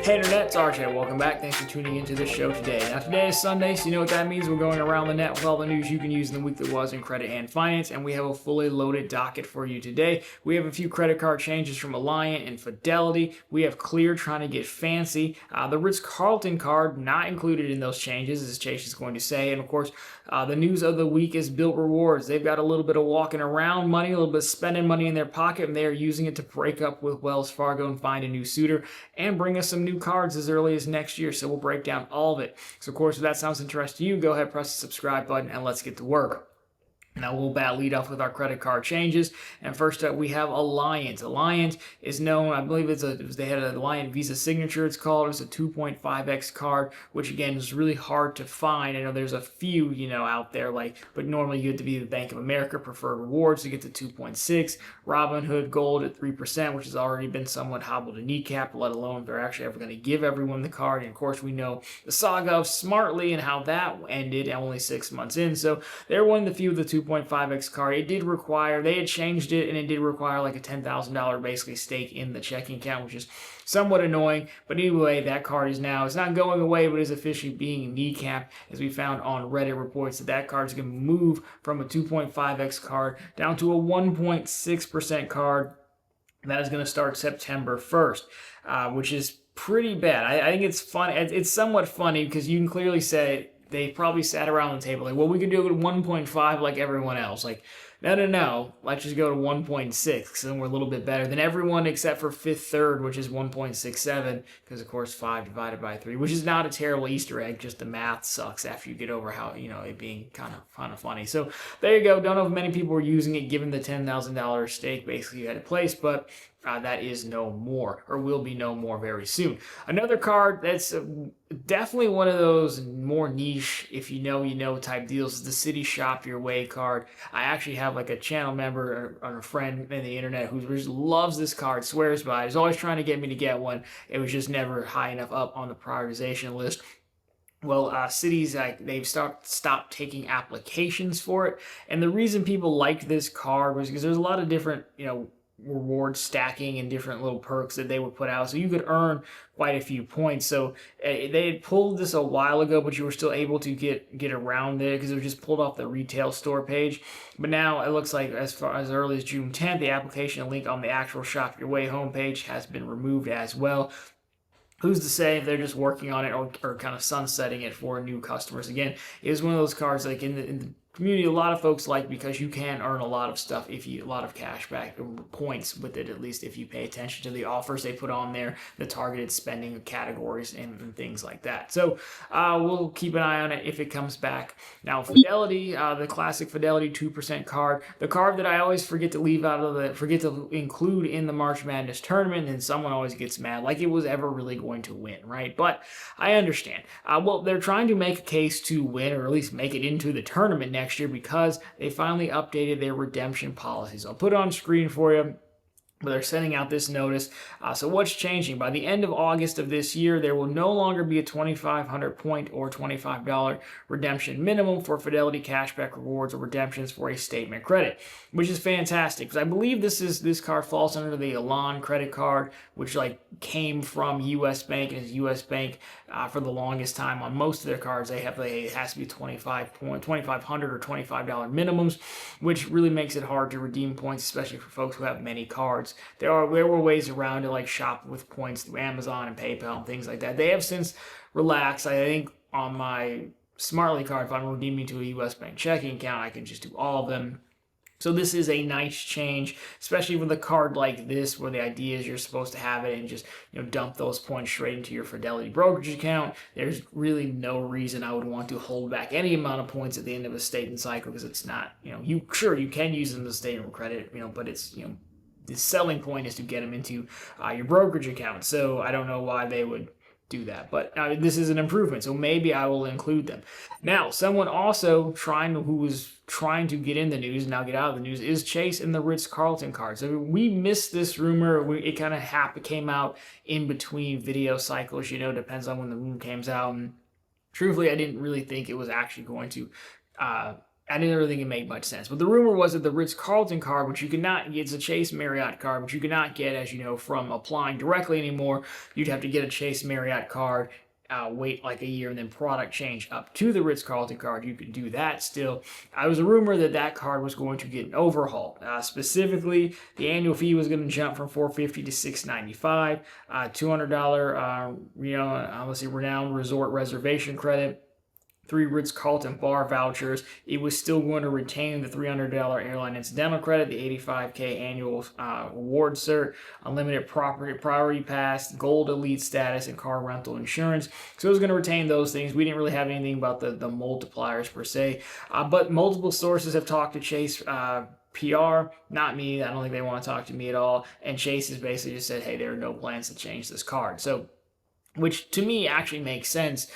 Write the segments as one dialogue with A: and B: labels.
A: Hey Internet, it's RJ. Welcome back. Thanks for tuning into the show today. Now today is Sunday, so you know what that means. We're going around the net with all the news you can use in the week that was in credit and finance, and we have a fully loaded docket for you today. We have a few credit card changes from Alliant and Fidelity. We have Clear trying to get fancy. The Ritz Carlton card not included in those changes, as Chase is going to say. And of course, the news of the week is BILT Rewards. They've got a little bit of walking around money, a little bit of spending money in their pocket, and they are using it to break up with Wells Fargo and find a new suitor and bring us some new cards as early as next year. So we'll break down all of it. So of course, if that sounds interesting to you, go ahead, press the subscribe button, and let's get to work. Now we'll lead off with our credit card changes, and first up we have Alliant. Alliant is known, I believe they had an Alliant Visa Signature. It's called. It's a 2.5x card, which again is really hard to find. I know there's a few out there, but normally you have to be the Bank of America Preferred Rewards to get to 2.6. Robinhood Gold at 3%, which has already been somewhat hobbled to kneecap, let alone if they're actually ever going to give everyone the card. And of course we know the saga of Smartly and how that ended only 6 months in. So they're one of the few of the 2.5x card. It did require, they had changed it, and it did require like a $10,000 basically stake in the checking account, which is somewhat annoying. But anyway, that card is now, it's not going away, but is officially being kneecapped, as we found on Reddit reports that card is going to move from a 2.5x card down to a 1.6% card. That is going to start September 1st, which is pretty bad. I think it's funny. It's somewhat funny because you can clearly say they probably sat around the table like, well, we can do it at 1.5 like everyone else. Like, no, let's just go to 1.6 because then we're a little bit better than everyone except for Fifth Third, which is 1.67 because, of course, 5 divided by 3, which is not a terrible Easter egg, just the math sucks after you get over how, it being kind of funny. So there you go. Don't know if many people were using it given the $10,000 stake basically you had in place, but that is no more, or will be no more very soon. Another card that's definitely one of those more niche, if you know type deals, is the Citi Shop Your Way card. I actually have like a channel member or a friend in the internet who just loves this card, swears by it, is always trying to get me to get one. It was just never high enough up on the prioritization list. Well, Citi's they've stopped taking applications for it, and the reason people liked this card was because there's a lot of different reward stacking and different little perks that they would put out, so you could earn quite a few points. So they had pulled this a while ago, but you were still able to get around it because it was just pulled off the retail store page. But now it looks like as far as early as June 10th, the application link on the actual Shop Your Way homepage has been removed as well. Who's to say if they're just working on it or kind of sunsetting it for new customers? Again, it was one of those cards like in the community a lot of folks like because you can earn a lot of stuff a lot of cash back points with it, at least if you pay attention to the offers they put on there, the targeted spending categories and things like that. So we'll keep an eye on it if it comes back. Now Fidelity, the classic Fidelity 2% card, the card that I always forget to include in the March Madness tournament, and someone always gets mad like it was ever really going to win, right? But I understand. Well, they're trying to make a case to win, or at least make it into the tournament next year, because they finally updated their redemption policies. I'll put it on screen for you. But they're sending out this notice. So what's changing? By the end of August of this year, there will no longer be a 2,500 point or $25 redemption minimum for Fidelity cashback rewards or redemptions for a statement credit, which is fantastic because I believe this card falls under the Alliant credit card, which came from U.S. Bank, and is U.S. Bank for the longest time. On most of their cards, it has to be 2,500 or $25 minimums, which really makes it hard to redeem points, especially for folks who have many cards. There were ways around to shop with points through Amazon and PayPal and things like that. They have since relaxed. I think on my Smartly card, if I'm redeeming to a U.S. Bank checking account, I can just do all of them. So this is a nice change, especially with a card like this, where the idea is you're supposed to have it and just dump those points straight into your Fidelity brokerage account. There's really no reason I would want to hold back any amount of points at the end of a statement cycle, because it's not you can use them as statement credit, but it's the selling point is to get them into your brokerage account. So I don't know why they would do that, but this is an improvement, so maybe I will include them. Now, someone also who was trying to get in the news, now get out of the news, is Chase and the Ritz Carlton cards. So we missed this rumor. It kind of came out in between video cycles, depends on when the rumor comes out. And truthfully, I didn't really think it was actually going to I didn't really think it made much sense. But the rumor was that the Ritz Carlton card, which you could not get, it's a Chase Marriott card, which you could not get, as you know, from applying directly anymore. You'd have to get a Chase Marriott card, wait like a year, and then product change up to the Ritz Carlton card. You could do that still. It was a rumor that that card was going to get an overhaul. Specifically, the annual fee was going to jump from $450 to $695. $200, obviously renowned resort reservation credit. 3 Ritz Carlton bar vouchers. It was still going to retain the $300 airline incidental credit, the $85K annual award cert, unlimited priority pass, gold elite status, and car rental insurance. So it was going to retain those things. We didn't really have anything about the multipliers per se, but multiple sources have talked to Chase PR, not me. I don't think they want to talk to me at all. And Chase has basically just said, hey, there are no plans to change this card. So, which to me actually makes sense.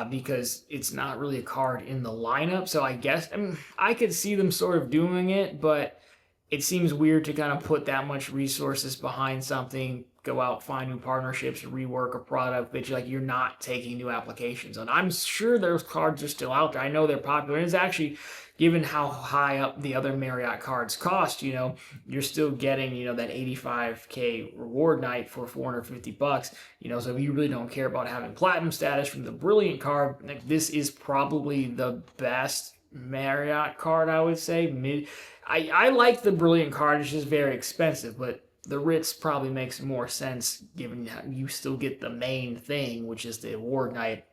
A: Because it's not really a card in the lineup. So I guess, I could see them sort of doing it, but it seems weird to kind of put that much resources behind something, go out, find new partnerships, rework a product that you're not taking new applications on. I'm sure those cards are still out there. I know they're popular. And it's actually, given how high up the other Marriott cards cost, you're still getting, that $85K reward night for $450. So if you really don't care about having platinum status from the Brilliant card, this is probably the best Marriott card, I would say. I like the Brilliant card. It's just very expensive, but the Ritz probably makes more sense given how you still get the main thing, which is the award night.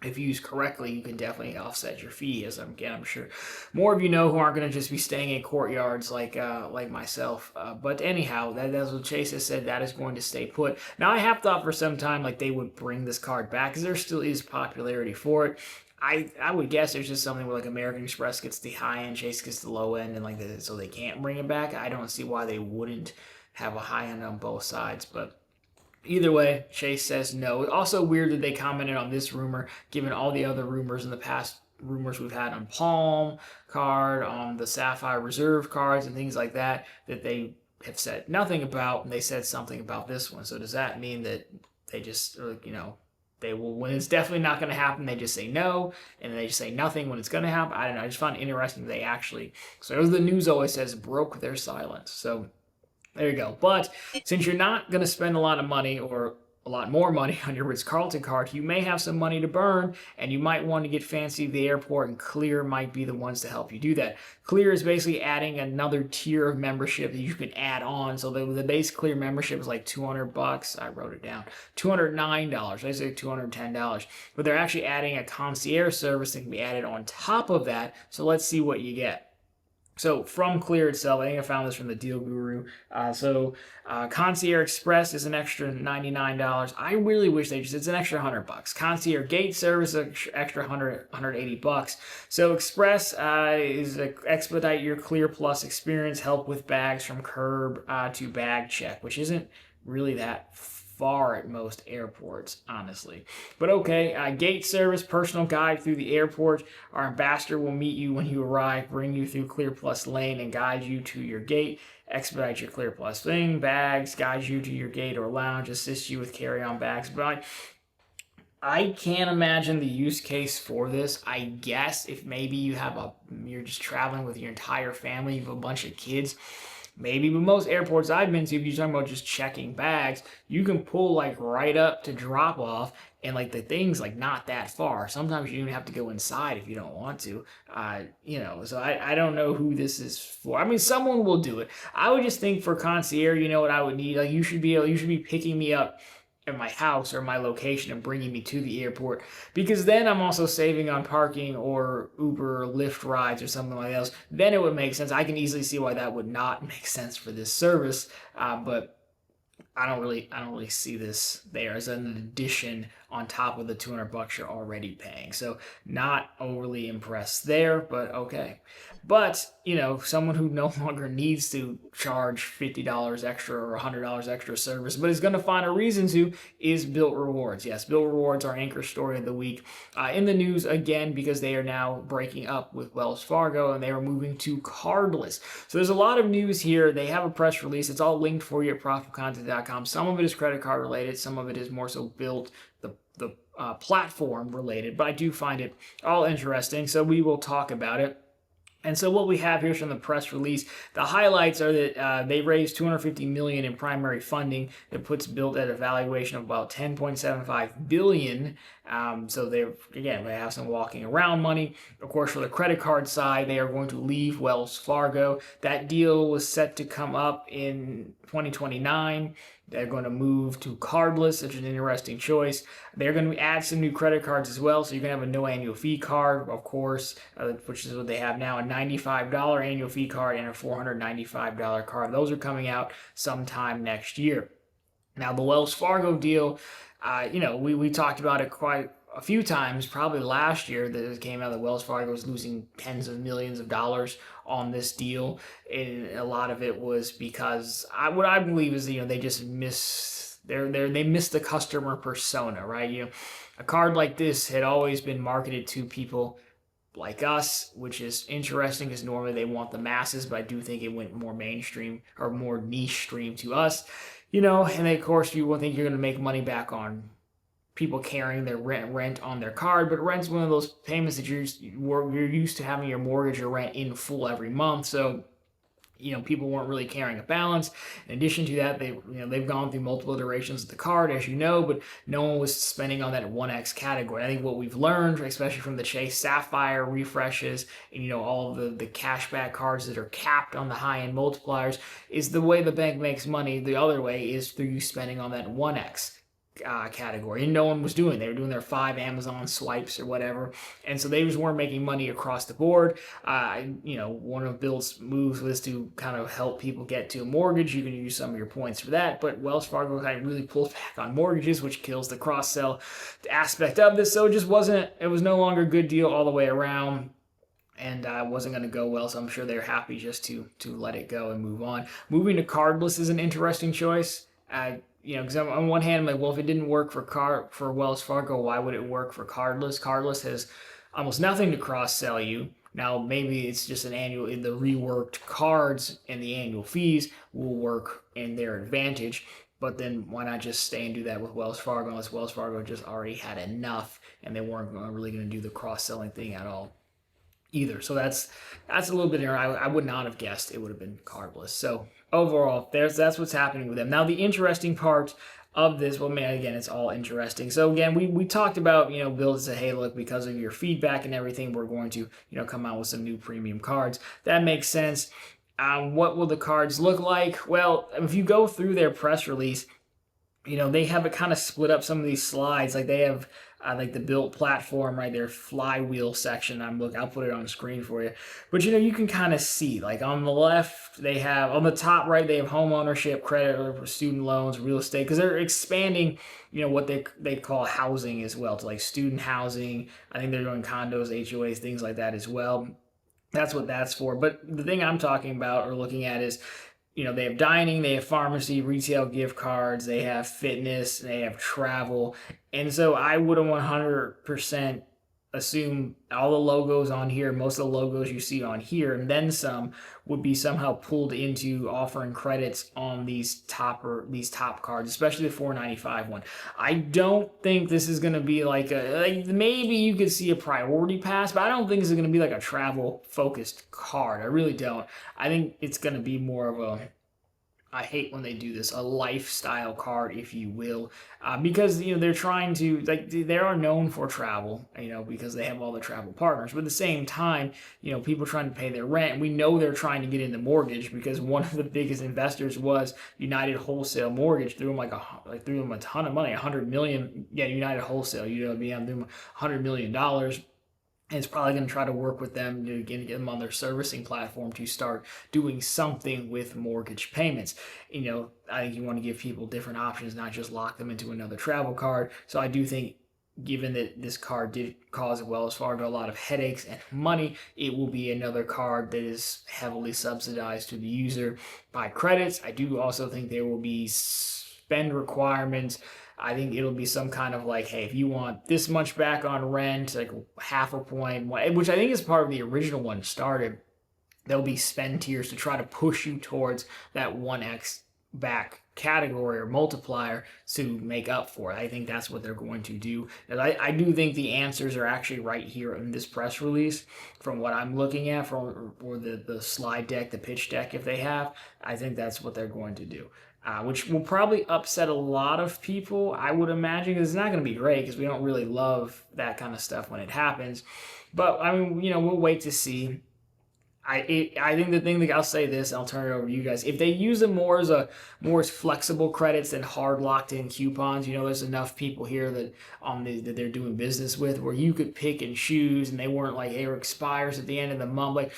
A: If used correctly, you can definitely offset your fee, as I'm sure more of you know who aren't going to just be staying in courtyards like myself. But anyhow, that's what Chase has said. That is going to stay put. Now, I have thought for some time like they would bring this card back because there still is popularity for it. I would guess there's just something where like American Express gets the high end, Chase gets the low end, and so they can't bring it back. I don't see why they wouldn't have a high end on both sides, but either way, Chase says no. It's also weird that they commented on this rumor, given all the other rumors in the past, rumors we've had on Palm card, on the Sapphire Reserve cards, and things like that, that they have said nothing about, and they said something about this one. So does that mean that they just, they will, when it's definitely not going to happen, they just say no, and they just say nothing when it's going to happen? I don't know. I just found it interesting that they actually, so as the news always says, broke their silence. So there you go. But since you're not going to spend a lot of money or a lot more money on your Ritz Carlton card, you may have some money to burn, and you might want to get fancy at the airport, and Clear might be the ones to help you do that. Clear is basically adding another tier of membership that you can add on. So the base Clear membership is like $200. I wrote it down. $209. I say $210. But they're actually adding a concierge service that can be added on top of that. So let's see what you get. So from Clear itself, I think I found this from the Deal Guru. Concierge Express is an extra $99. I really wish it's an extra $100. Concierge Gate Service is extra $180. So Express is expedite your Clear Plus experience, help with bags from curb to bag check, which isn't really that far at most airports, honestly. But okay, gate service, personal guide through the airport. Our ambassador will meet you when you arrive, bring you through Clear Plus lane, and guide you to your gate. Expedite your Clear Plus thing, bags, guide you to your gate or lounge, assist you with carry-on bags. But I can't imagine the use case for this. I guess if maybe you're just traveling with your entire family, you have a bunch of kids. Maybe, but most airports I've been to, if you're talking about just checking bags, you can pull right up to drop off, and the thing's not that far. Sometimes you even have to go inside if you don't want to. So I don't know who this is for. I mean, someone will do it. I would just think for concierge, you know what I would need? You should be picking me up at my house or my location and bringing me to the airport, because then I'm also saving on parking or Uber or Lyft rides or something like else. Then it would make sense. I can easily see why that would not make sense for this service, but I don't really see this there as an addition on top of the $200 you're already paying. So not overly impressed there, but okay. But, someone who no longer needs to charge $50 extra or $100 extra service, but is going to find a reason to, is BILT Rewards. Yes, BILT Rewards, our anchor story of the week. In the news again, because they are now breaking up with Wells Fargo and they are moving to cardless. So there's a lot of news here. They have a press release. It's all linked for you at profitcontent.com. Some of it is credit card related. Some of it is more so BILT, the platform related, but I do find it all interesting. So we will talk about it. And so what we have here from the press release, the highlights are that they raised $250 million in primary funding that puts BILT at a valuation of about $10.75 billion. So they have some walking around money. Of course, for the credit card side, they are going to leave Wells Fargo. That deal was set to come up in 2029. They're going to move to cardless, which is an interesting choice. They're going to add some new credit cards as well. So you're going to have a no annual fee card, of course, which is what they have now, a $95 annual fee card and a $495 card. Those are coming out sometime next year. Now, the Wells Fargo deal, we talked about it quite a few times, probably last year, that it came out that Wells Fargo was losing tens of millions of dollars on this deal, and a lot of it was because what I believe is they just missed the customer persona, right? A card like this had always been marketed to people like us, which is interesting because normally they want the masses, but I do think it went more mainstream or more niche stream to us, and then of course you will think you're going to make money back on people carrying their rent on their card, but rent's one of those payments that you're used to having your mortgage or rent in full every month. So, people weren't really carrying a balance. In addition to that, they've gone through multiple iterations of the card, as you know, but no one was spending on that 1X category. I think what we've learned, especially from the Chase Sapphire refreshes and all of the cashback cards that are capped on the high-end multipliers, is the way the bank makes money. The other way is through you spending on that 1X category, and no one was doing. They were doing their 5 Amazon swipes or whatever, and so they just weren't making money across the board. One of BILT's moves was to kind of help people get to a mortgage. You can use some of your points for that, but Wells Fargo kind of really pulls back on mortgages, which kills the cross-sell aspect of this. So it was no longer a good deal all the way around, and wasn't going to go well, so I'm sure they're happy just to let it go and move on. Moving to cardless is an interesting choice. Because on one hand, I'm like, well, if it didn't work for Wells Fargo, why would it work for cardless? Cardless has almost nothing to cross-sell you. Now, maybe it's just the reworked cards and the annual fees will work in their advantage. But then why not just stay and do that with Wells Fargo, unless Wells Fargo just already had enough and they weren't really going to do the cross-selling thing at all either. So that's a little bit there. I would not have guessed it would have been cardless. So overall, that's what's happening with them. Now, the interesting part of this, again, it's all interesting. So again, we talked about, BILT said, hey, look, because of your feedback and everything, we're going to, come out with some new premium cards. That makes sense. What will the cards look like? Well, if you go through their press release, they have it kind of split up some of these slides. Like they have like the BILT platform, right? Their flywheel section. I'll put it on screen for you. But you can kind of see, like on the left, on the top right, they have home ownership, credit, student loans, real estate, because they're expanding, what they call housing as well, to like student housing. I think they're doing condos, HOAs, things like that as well. That's what that's for. But the thing I'm talking about or looking at is, they have dining, they have pharmacy, retail gift cards, they have fitness, they have travel. And so I would have 100% assume all the logos on here, most of the logos you see on here, and then some would be somehow pulled into offering credits on these top cards, especially the $495 one. I don't think this is going to be maybe you could see a priority pass, but I don't think this is going to be like a travel focused card. I really don't. I think it's going to be more of I hate when they do this, a lifestyle card, if you will, because, they're trying to, they are known for travel, because they have all the travel partners. But at the same time, people trying to pay their rent, and we know they're trying to get into mortgage because one of the biggest investors was United Wholesale Mortgage, threw them a ton of money, $100 million. Yeah, United Wholesale, UWM, threw them $100 million. And it's probably going to try to work with them to get them on their servicing platform to start doing something with mortgage payments. I think you want to give people different options, not just lock them into another travel card. So I do think, given that this card did cause Wells Fargo a lot of headaches and money, it will be another card that is heavily subsidized to the user by credits. I do also think there will be spend requirements. I think it'll be some kind of like, hey, if you want this much back on rent, like half a point, which I think is part of the original one there'll be spend tiers to try to push you towards that 1X back category or multiplier to make up for it. I think that's what they're going to do. And I do think the answers are actually right here in this press release from what I'm looking at, or the slide deck, the pitch deck if they have. I think that's what they're going to do. Which will probably upset a lot of people, I would imagine, because it's not going to be great because we don't really love that kind of stuff when it happens. But, I mean, we'll wait to see. I think the thing that I'll say this, and I'll turn it over to you guys. If they use them more as flexible credits than hard locked in coupons, there's enough people here that that they're doing business with where you could pick and choose, and they weren't like, hey, it expires at the end of the month. Like,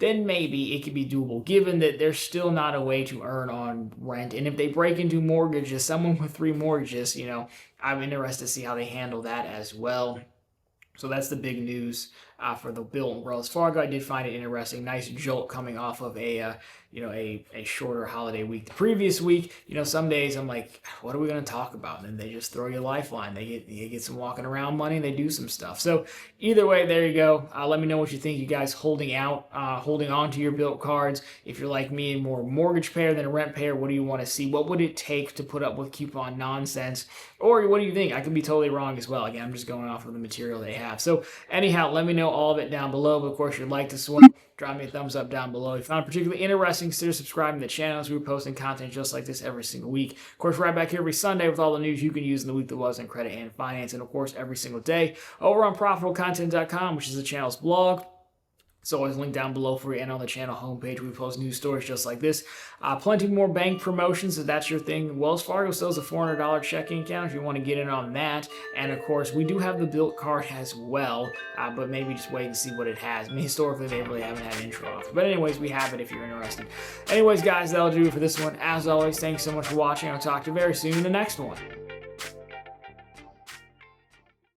A: then maybe it could be doable, given that there's still not a way to earn on rent. And if they break into mortgages, someone with 3 mortgages, I'm interested to see how they handle that as well. So that's the big news for the BILT Wells Fargo. I did find it interesting. Nice jolt coming off of a shorter holiday week. The previous week, some days I'm like, what are we going to talk about? And then they just throw you a lifeline. They get some walking around money and they do some stuff. So either way, there you go. Let me know what you think. You guys holding on to your BILT cards. If you're like me and more mortgage payer than a rent payer, what do you want to see? What would it take to put up with coupon nonsense? Or what do you think? I could be totally wrong as well. Again, I'm just going off of the material they have. So anyhow, let me know all of it down below. But of course, if you'd like this one, drop me a thumbs up down below. If you found it particularly interesting, consider subscribing to the channel as we're posting content just like this every single week. Of course, right back here every Sunday with all the news you can use in the week that was in credit and finance. And of course, every single day over on profitablecontent.com, which is the channel's blog. It's always linked down below for you, and on the channel homepage we post news stories just like this. Plenty more bank promotions if that's your thing. Wells Fargo sells a $400 checking account if you want to get in on that. And of course, we do have the BILT card as well, but maybe just wait and see what it has. I mean, historically, they really haven't had an intro offer. But anyways, we have it if you're interested. Anyways, guys, that'll do it for this one. As always, thanks so much for watching. I'll talk to you very soon in the next one.